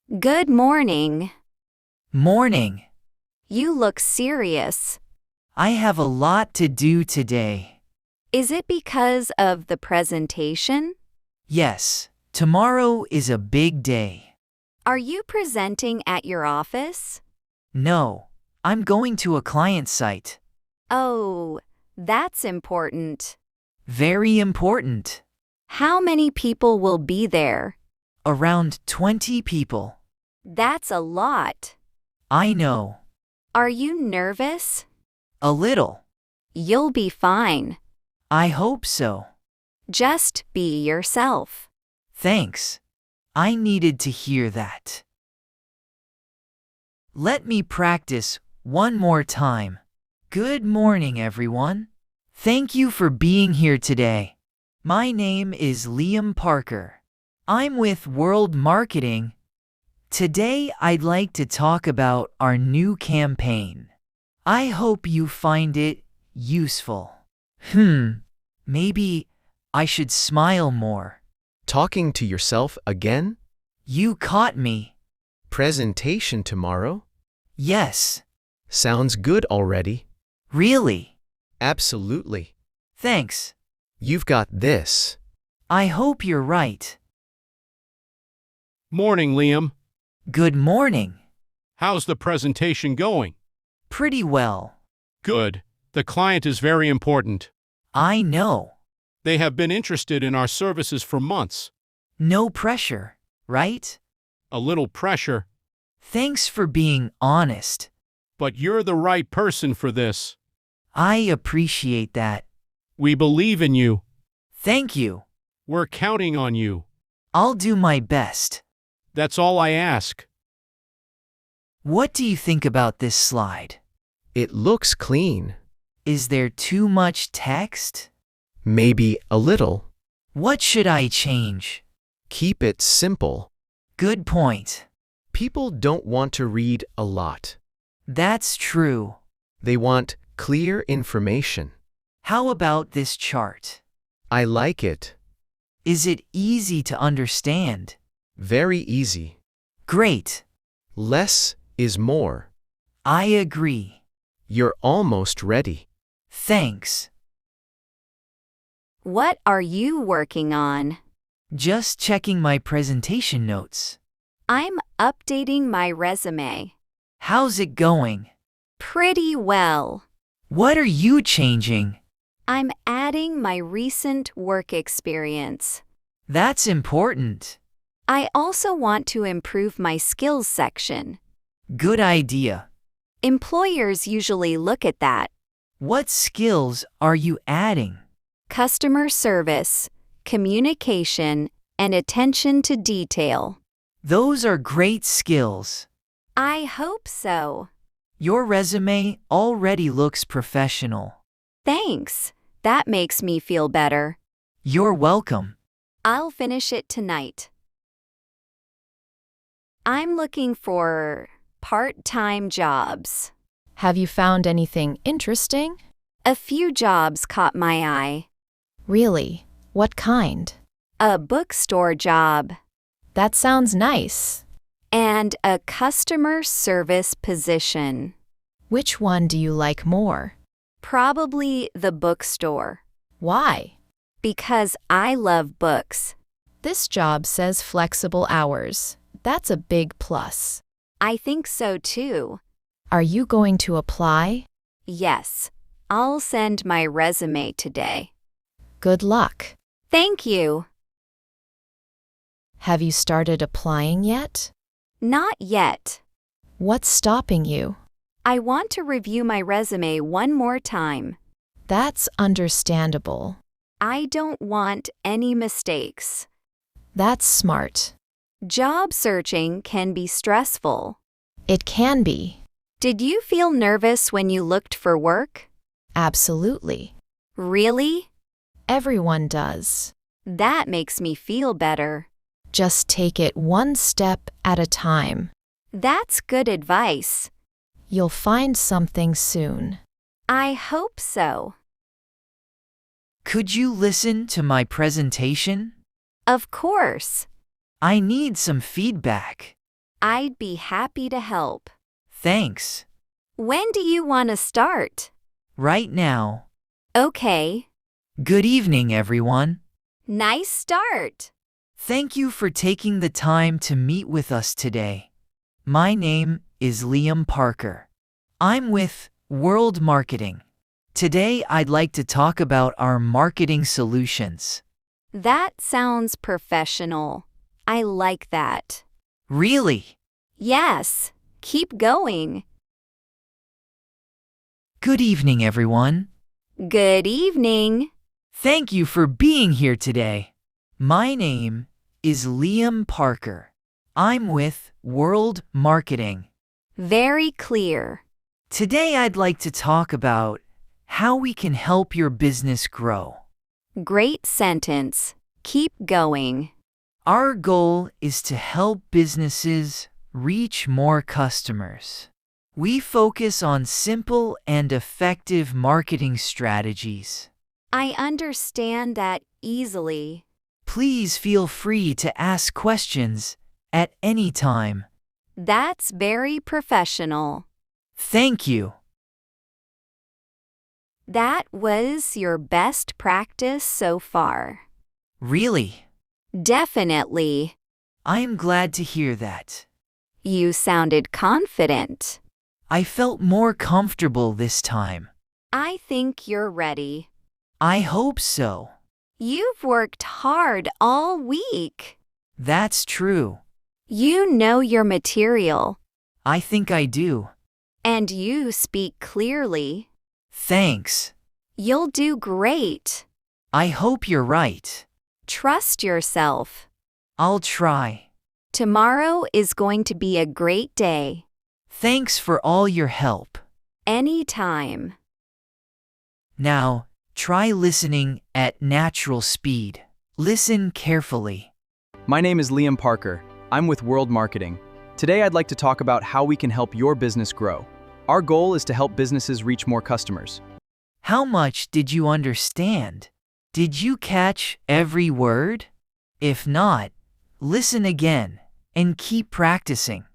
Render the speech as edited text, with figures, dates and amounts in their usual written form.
Good morning. Morning. You look serious. I have a lot to do today. Is it because of the presentation? Yes, tomorrow is a big day. Are you presenting at your office? No, I'm going to a client site. Oh, that's important. Very important. How many people will be there? Around 20 people. That's a lot. I know. Are you nervous? A little. You'll be fine. I hope so. Just be yourself. Thanks. I needed to hear that. Let me practice one more time. Good morning, everyone. Thank you for being here today. My name is Liam Parker. I'm with World Marketing. Today I'd like to talk about our new campaign. I hope you find it useful. Maybe I should smile more. Talking to yourself again? You caught me. Presentation tomorrow? Yes. Sounds good already. Really? Absolutely. Thanks. You've got this. I hope you're right. Morning, Liam. Good morning. How's the presentation going? Pretty well. Good. The client is very important. I know. They have been interested in our services for months. No pressure, right? A little pressure, Thanks for being honest. but you're the right person for this. I appreciate that. We believe in you. Thank you. We're counting on you. I'll do my best. That's all I ask. What do you think about this slide? It looks clean. Is there too much text? Maybe a little. What should I change? Keep it simple. Good point. People don't want to read a lot. That's true. They want clear information. How about this chart? I like it. Is it easy to understand? Very easy. Great. Less is more. I agree. You're almost ready. Thanks. What are you working on? Just checking my presentation notes. I'm updating my resume. How's it going? Pretty well. What are you changing? I'm adding my recent work experience. That's important. I also want to improve my skills section. Good idea. Employers usually look at that. What skills are you adding? Customer service, communication, and attention to detail. Those are great skills. I hope so. Your resume already looks professional. Thanks. That makes me feel better. You're welcome. I'll finish it tonight. I'm looking for part-time jobs. Have you found anything interesting? A few jobs caught my eye. Really? What kind? A bookstore job That sounds nice. and a customer service position. Which one do you like more? Probably the bookstore, Why? because I love books. This job says flexible hours. That's a big plus. I think so too. Are you going to apply? Yes, I'll send my resume today. Good luck. Thank you. Have you started applying yet? Not yet. What's stopping you? I want to review my resume one more time. That's understandable. I don't want any mistakes. That's smart. Job searching can be stressful. It can be. Did you feel nervous when you looked for work? Absolutely. Really? Everyone does. That makes me feel better. Just take it one step at a time. That's good advice. You'll find something soon. I hope so. Could you listen to my presentation? Of course. I need some feedback. I'd be happy to help. Thanks. When do you want to start? Right now. Okay. Good evening, everyone. Nice start. Thank you for taking the time to meet with us today. My name is Liam Parker. I'm with World Marketing. Today, I'd like to talk about our marketing solutions. That sounds professional. I like that. Really? Yes. Keep going. Good evening, everyone. Good evening. Thank you for being here today. My name is Liam Parker. I'm with World Marketing. Very clear. Today, I'd like to talk about how we can help your business grow. Great sentence. Keep going. Our goal is to help businesses reach more customers. We focus on simple and effective marketing strategies. I understand that easily. Please feel free to ask questions at any time. That's very professional. Thank you. That was your best practice so far. Really? Definitely. I am glad to hear that. You sounded confident. I felt more comfortable this time. I think you're ready. I hope so. You've worked hard all week. That's true. You know your material. I think I do. And you speak clearly. Thanks. You'll do great. I hope you're right. Trust yourself. I'll try. Tomorrow is going to be a great day. Thanks for all your help. Anytime. Now, try listening at natural speed. Listen carefully. My name is Liam Parker. I'm with World Marketing. Today I'd like to talk about how we can help your business grow. Our goal is to help businesses reach more customers. How much did you understand? Did you catch every word? If not, listen again and keep practicing.